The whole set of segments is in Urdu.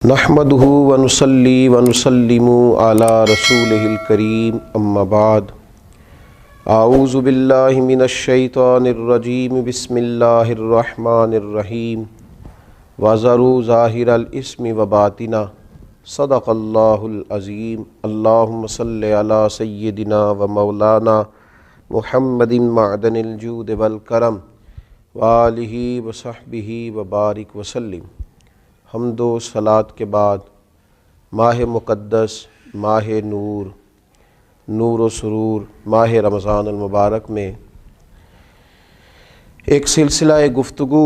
نحمدہ ونصلی ونسلم علی رسولہ الکریم اما بعد اعوذ باللہ من الشیطان الرجیم بسم اللہ الرحمن الرحیم وذروا ظاہر الاسم وباطنہ صدق اللہ العظیم اللہم صلی علی سیدنا و مولانا محمد معدن الجود والکرم وآلہ وصحبہ وبارک وسلم۔ حمد و صلات کے بعد ماہ مقدس، ماہ نور، نور و سرور، ماہ رمضان المبارک میں ایک سلسلہ گفتگو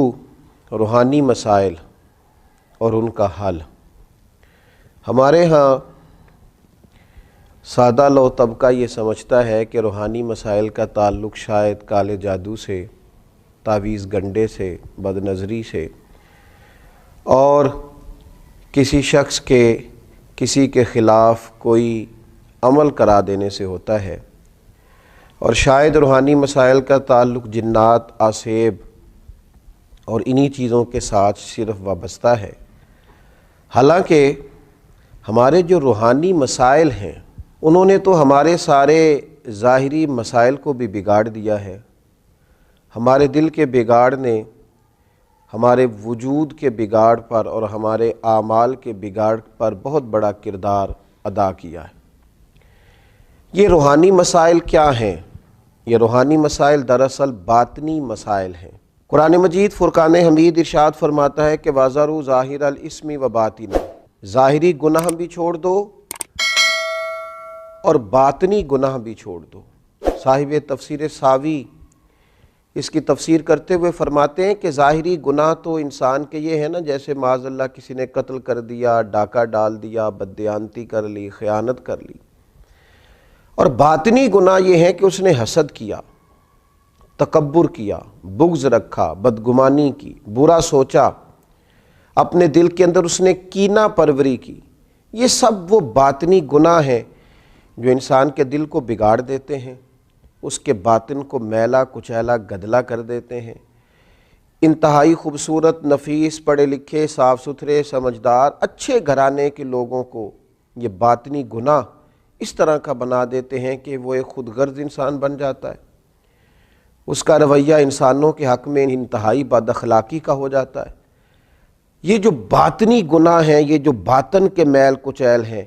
روحانی مسائل اور ان کا حل۔ ہمارے ہاں سادہ لو طبقہ یہ سمجھتا ہے کہ روحانی مسائل کا تعلق شاید کالے جادو سے، تعویذ گنڈے سے، بد نظری سے اور کسی شخص کے کسی کے خلاف کوئی عمل کرا دینے سے ہوتا ہے، اور شاید روحانی مسائل کا تعلق جنات، آسیب اور انہی چیزوں کے ساتھ صرف وابستہ ہے۔ حالانکہ ہمارے جو روحانی مسائل ہیں انہوں نے تو ہمارے سارے ظاہری مسائل کو بھی بگاڑ دیا ہے۔ ہمارے دل کے بگاڑ نے ہمارے وجود کے بگاڑ پر اور ہمارے اعمال کے بگاڑ پر بہت بڑا کردار ادا کیا ہے۔ یہ روحانی مسائل کیا ہیں؟ یہ روحانی مسائل دراصل باطنی مسائل ہیں۔ قرآن مجید فرقان حمید ارشاد فرماتا ہے کہ وَذَرُوا ظَاهِرَ الْإِثْمِ وَبَاطِنَهُ، ظاہری گناہ بھی چھوڑ دو اور باطنی گناہ بھی چھوڑ دو۔ صاحب تفسیر ساوی اس کی تفسیر کرتے ہوئے فرماتے ہیں کہ ظاہری گناہ تو انسان کے یہ ہے نا، جیسے معاذ اللہ کسی نے قتل کر دیا، ڈاکہ ڈال دیا، بددیانتی کر لی، خیانت کر لی، اور باطنی گناہ یہ ہے کہ اس نے حسد کیا، تکبر کیا، بغض رکھا، بدگمانی کی، برا سوچا، اپنے دل کے اندر اس نے کینہ پروری کی۔ یہ سب وہ باطنی گناہ ہیں جو انسان کے دل کو بگاڑ دیتے ہیں، اس کے باطن کو میلا کچیلا گدلا کر دیتے ہیں۔ انتہائی خوبصورت، نفیس، پڑھے لکھے، صاف ستھرے، سمجھدار، اچھے گھرانے کے لوگوں کو یہ باطنی گناہ اس طرح کا بنا دیتے ہیں کہ وہ ایک خود غرض انسان بن جاتا ہے۔ اس کا رویہ انسانوں کے حق میں انتہائی بد اخلاقی کا ہو جاتا ہے۔ یہ جو باطنی گناہ ہیں، یہ جو باطن کے میل کچیل ہیں،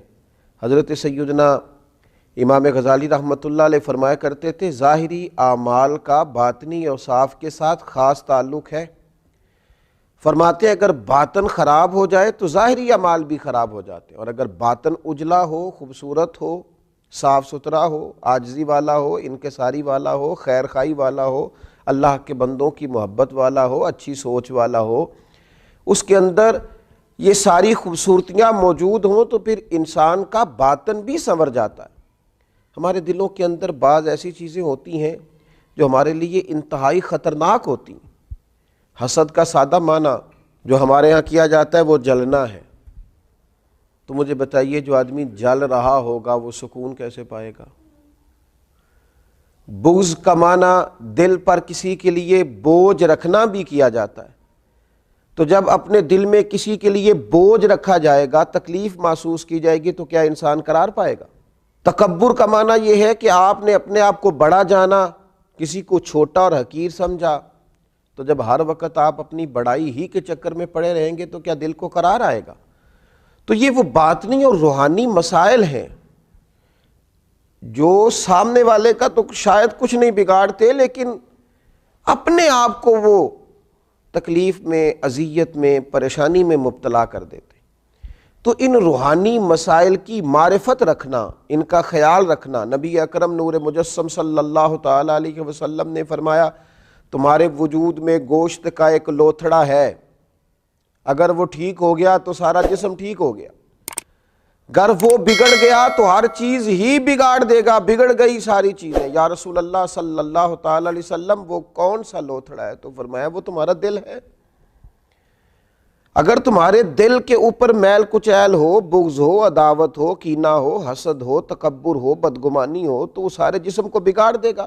حضرت سیدنا امام غزالی رحمۃ اللہ علیہ فرمایا کرتے تھے ظاہری اعمال کا باطنی اوصاف کے ساتھ خاص تعلق ہے۔ فرماتے ہیں اگر باطن خراب ہو جائے تو ظاہری اعمال بھی خراب ہو جاتے ہیں، اور اگر باطن اجلا ہو، خوبصورت ہو، صاف ستھرا ہو، عاجزی والا ہو، انکساری والا ہو، خیر خواہی والا ہو، اللہ کے بندوں کی محبت والا ہو، اچھی سوچ والا ہو، اس کے اندر یہ ساری خوبصورتیاں موجود ہوں تو پھر انسان کا باطن بھی سنور جاتا ہے۔ ہمارے دلوں کے اندر بعض ایسی چیزیں ہوتی ہیں جو ہمارے لیے انتہائی خطرناک ہوتی ہیں۔ حسد کا سادہ معنی جو ہمارے ہاں کیا جاتا ہے وہ جلنا ہے۔ تو مجھے بتائیے جو آدمی جل رہا ہوگا وہ سکون کیسے پائے گا؟ بغض کا معنی دل پر کسی کے لیے بوجھ رکھنا بھی کیا جاتا ہے۔ تو جب اپنے دل میں کسی کے لیے بوجھ رکھا جائے گا، تکلیف محسوس کی جائے گی، تو کیا انسان قرار پائے گا؟ تکبر کا معنی یہ ہے کہ آپ نے اپنے آپ کو بڑا جانا، کسی کو چھوٹا اور حقیر سمجھا۔ تو جب ہر وقت آپ اپنی بڑائی ہی کے چکر میں پڑے رہیں گے تو کیا دل کو قرار آئے گا؟ تو یہ وہ باطنی اور روحانی مسائل ہیں جو سامنے والے کا تو شاید کچھ نہیں بگاڑتے، لیکن اپنے آپ کو وہ تکلیف میں، اذیت میں، پریشانی میں مبتلا کر دیتے۔ تو ان روحانی مسائل کی معرفت رکھنا، ان کا خیال رکھنا، نبی اکرم نور مجسم صلی اللہ تعالیٰ علیہ وسلم نے فرمایا تمہارے وجود میں گوشت کا ایک لوتھڑا ہے، اگر وہ ٹھیک ہو گیا تو سارا جسم ٹھیک ہو گیا، اگر وہ بگڑ گیا تو ہر چیز ہی بگاڑ دے گا، بگڑ گئی ساری چیزیں۔ یا رسول اللہ صلی اللہ تعالیٰ علیہ وسلم وہ کون سا لوتھڑا ہے؟ تو فرمایا وہ تمہارا دل ہے۔ اگر تمہارے دل کے اوپر میل کچیل ہو، بغض ہو، عداوت ہو، کینہ ہو، حسد ہو، تکبر ہو، بدگمانی ہو، تو وہ سارے جسم کو بگاڑ دے گا،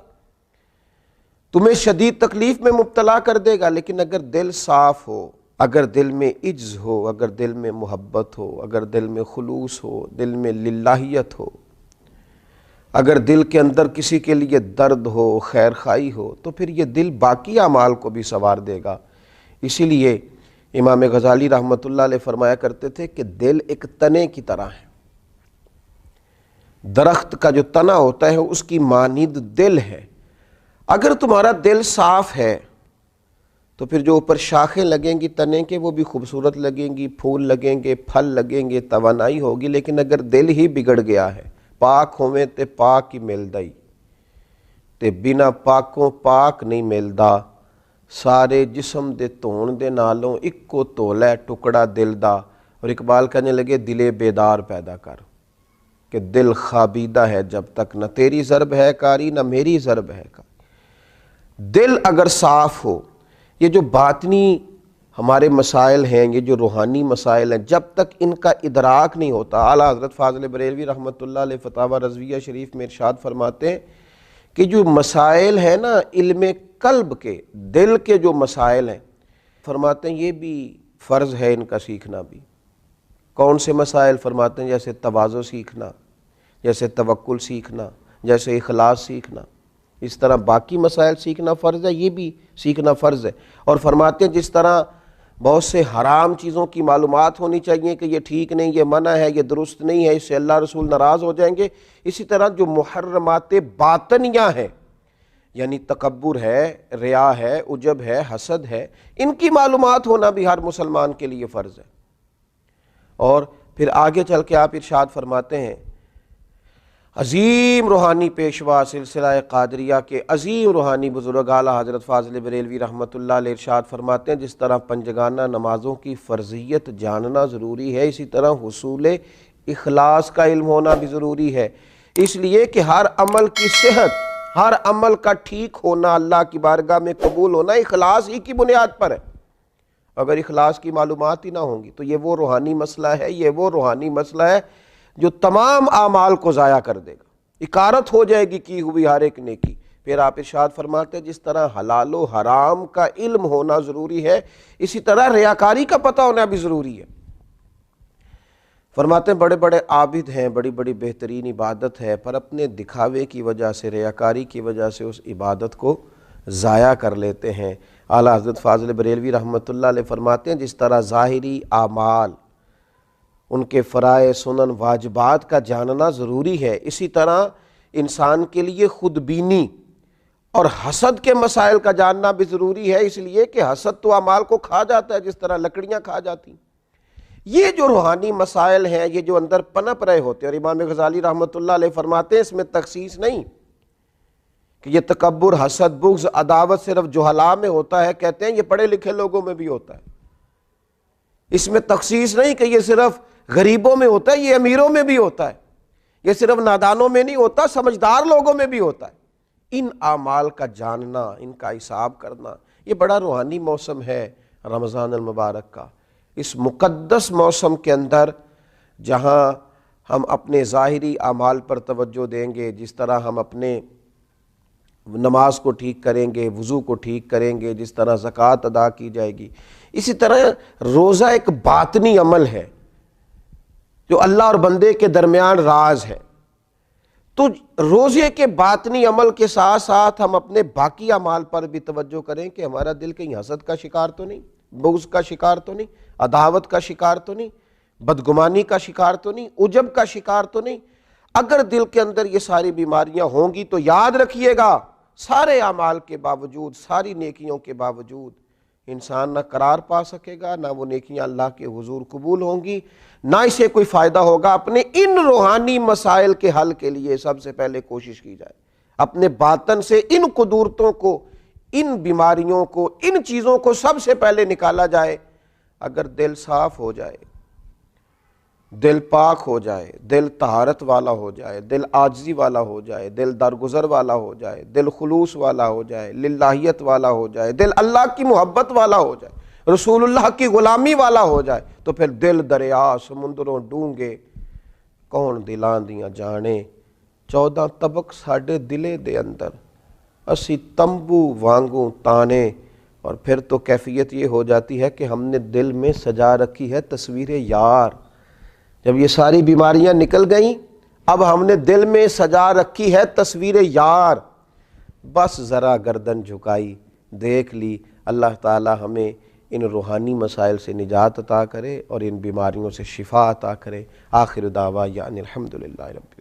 تمہیں شدید تکلیف میں مبتلا کر دے گا۔ لیکن اگر دل صاف ہو، اگر دل میں عجز ہو، اگر دل میں محبت ہو، اگر دل میں خلوص ہو، دل میں للہیت ہو، اگر دل کے اندر کسی کے لیے درد ہو، خیر خواہی ہو، تو پھر یہ دل باقی اعمال کو بھی سنوار دے گا۔ اسی لیے امام غزالی رحمۃ اللہ علیہ فرمایا کرتے تھے کہ دل ایک تنے کی طرح ہے۔ درخت کا جو تنا ہوتا ہے اس کی مانند دل ہے۔ اگر تمہارا دل صاف ہے تو پھر جو اوپر شاخیں لگیں گی تنے کے وہ بھی خوبصورت لگیں گی، پھول لگیں گے، پھل لگیں گے، توانائی ہوگی۔ لیکن اگر دل ہی بگڑ گیا ہے، پاک ہوئے تے پاک ہی ملدائی تے بنا پاکوں پاک نہیں ملدا، سارے جسم دے دھون دے نالوں اکو تولے ٹکڑا دل دا۔ اور اقبال کہنے لگے دل بیدار پیدا کر، کہ دل خوابیدہ ہے جب تک، نہ تیری ضرب ہے کاری نہ میری ضرب ہے کاری۔ دل اگر صاف ہو، یہ جو باطنی ہمارے مسائل ہیں، یہ جو روحانی مسائل ہیں، جب تک ان کا ادراک نہیں ہوتا، اعلیٰ حضرت فاضل بریلوی رحمۃ اللہ علیہ فتاوی رضویہ شریف میں ارشاد فرماتے ہیں کہ جو مسائل ہیں نا علم قلب کے، دل کے جو مسائل ہیں، فرماتے ہیں یہ بھی فرض ہے ان کا سیکھنا بھی۔ کون سے مسائل؟ فرماتے ہیں جیسے تواضع سیکھنا، جیسے توکل سیکھنا، جیسے اخلاص سیکھنا۔ اس طرح باقی مسائل سیکھنا فرض ہے، یہ بھی سیکھنا فرض ہے۔ اور فرماتے ہیں جس طرح بہت سے حرام چیزوں کی معلومات ہونی چاہیے کہ یہ ٹھیک نہیں، یہ منع ہے، یہ درست نہیں ہے، اس سے اللہ رسول ناراض ہو جائیں گے، اسی طرح جو محرمات باطنیہ ہیں، یعنی تکبر ہے، ریا ہے، عجب ہے، حسد ہے، ان کی معلومات ہونا بھی ہر مسلمان کے لیے فرض ہے۔ اور پھر آگے چل کے آپ ارشاد فرماتے ہیں عظیم روحانی پیشوا سلسلہ قادریہ کے عظیم روحانی بزرگ اعلیٰ حضرت فاضل بریلوی رحمۃ اللہ علیہ ارشاد فرماتے ہیں جس طرح پنجگانہ نمازوں کی فرضیت جاننا ضروری ہے، اسی طرح حصول اخلاص کا علم ہونا بھی ضروری ہے، اس لیے کہ ہر عمل کی صحت، ہر عمل کا ٹھیک ہونا، اللہ کی بارگاہ میں قبول ہونا اخلاص ہی کی بنیاد پر ہے۔ اگر اخلاص کی معلومات ہی نہ ہوں گی تو یہ وہ روحانی مسئلہ ہے، یہ وہ روحانی مسئلہ ہے جو تمام اعمال کو ضائع کر دے گا، اکارت ہو جائے گی کی ہوئی ہر ایک نیکی۔ پھر آپ ارشاد فرماتے ہیں جس طرح حلال و حرام کا علم ہونا ضروری ہے، اسی طرح ریاکاری کا پتہ ہونا بھی ضروری ہے۔ فرماتے ہیں بڑے بڑے عابد ہیں، بڑی بڑی بہترین عبادت ہے، پر اپنے دکھاوے کی وجہ سے، ریاکاری کی وجہ سے اس عبادت کو ضائع کر لیتے ہیں۔ اعلیٰ حضرت فاضل بریلوی رحمۃ اللہ علیہ فرماتے ہیں جس طرح ظاہری اعمال، ان کے فرائض، سنن، واجبات کا جاننا ضروری ہے، اسی طرح انسان کے لیے خود بینی اور حسد کے مسائل کا جاننا بھی ضروری ہے، اس لیے کہ حسد تو اعمال کو کھا جاتا ہے جس طرح لکڑیاں کھا جاتی ہیں۔ یہ جو روحانی مسائل ہیں، یہ جو اندر پنپ رہے ہوتے ہیں، اور امام غزالی رحمۃ اللہ علیہ فرماتے ہیں اس میں تخصیص نہیں کہ یہ تکبر، حسد، بغض، عداوت صرف جہلاء میں ہوتا ہے، کہتے ہیں یہ پڑھے لکھے لوگوں میں بھی ہوتا ہے۔ اس میں تخصیص نہیں کہ یہ صرف غریبوں میں ہوتا ہے، یہ امیروں میں بھی ہوتا ہے، یہ صرف نادانوں میں نہیں ہوتا، سمجھدار لوگوں میں بھی ہوتا ہے۔ ان اعمال کا جاننا، ان کا حساب کرنا، یہ بڑا روحانی موسم ہے رمضان المبارک کا۔ اس مقدس موسم کے اندر جہاں ہم اپنے ظاہری اعمال پر توجہ دیں گے، جس طرح ہم اپنے نماز کو ٹھیک کریں گے، وضو کو ٹھیک کریں گے، جس طرح زکوٰۃ ادا کی جائے گی، اسی طرح روزہ ایک باطنی عمل ہے جو اللہ اور بندے کے درمیان راز ہے۔ تو روزے کے باطنی عمل کے ساتھ ساتھ ہم اپنے باقی اعمال پر بھی توجہ کریں کہ ہمارا دل کہیں حسد کا شکار تو نہیں، بغض کا شکار تو نہیں، عداوت کا شکار تو نہیں، بدگمانی کا شکار تو نہیں، عجب کا شکار تو نہیں۔ اگر دل کے اندر یہ ساری بیماریاں ہوں گی تو یاد رکھیے گا سارے اعمال کے باوجود، ساری نیکیوں کے باوجود انسان نہ قرار پا سکے گا، نہ وہ نیکیاں اللہ کے حضور قبول ہوں گی، نہ اسے کوئی فائدہ ہوگا۔ اپنے ان روحانی مسائل کے حل کے لیے سب سے پہلے کوشش کی جائے، اپنے باطن سے ان قدورتوں کو، ان بیماریوں کو، ان چیزوں کو سب سے پہلے نکالا جائے۔ اگر دل صاف ہو جائے، دل پاک ہو جائے، دل طہارت والا ہو جائے، دل عاجزی والا ہو جائے، دل درگزر والا ہو جائے، دل خلوص والا ہو جائے، للہیت والا ہو جائے، دل اللہ کی محبت والا ہو جائے، رسول اللہ کی غلامی والا ہو جائے، تو پھر دل دریا سمندروں ڈونگے کون دلاں دیاں جانے، 14 طبق ساڈے دلے دے اندر، اسی تمبو وانگوں تانے، اور پھر تو کیفیت یہ ہو جاتی ہے کہ ہم نے دل میں سجا رکھی ہے تصویر یار. جب یہ ساری بیماریاں نکل گئیں اب ہم نے دل میں سجا رکھی ہے تصویر یار. بس ذرا گردن جھکائی دیکھ لی. اللہ تعالی ہمیں ان روحانی مسائل سے نجات عطا کرے اور ان بیماریوں سے شفا عطا کرے. آخر دعوانا الحمدللہ رب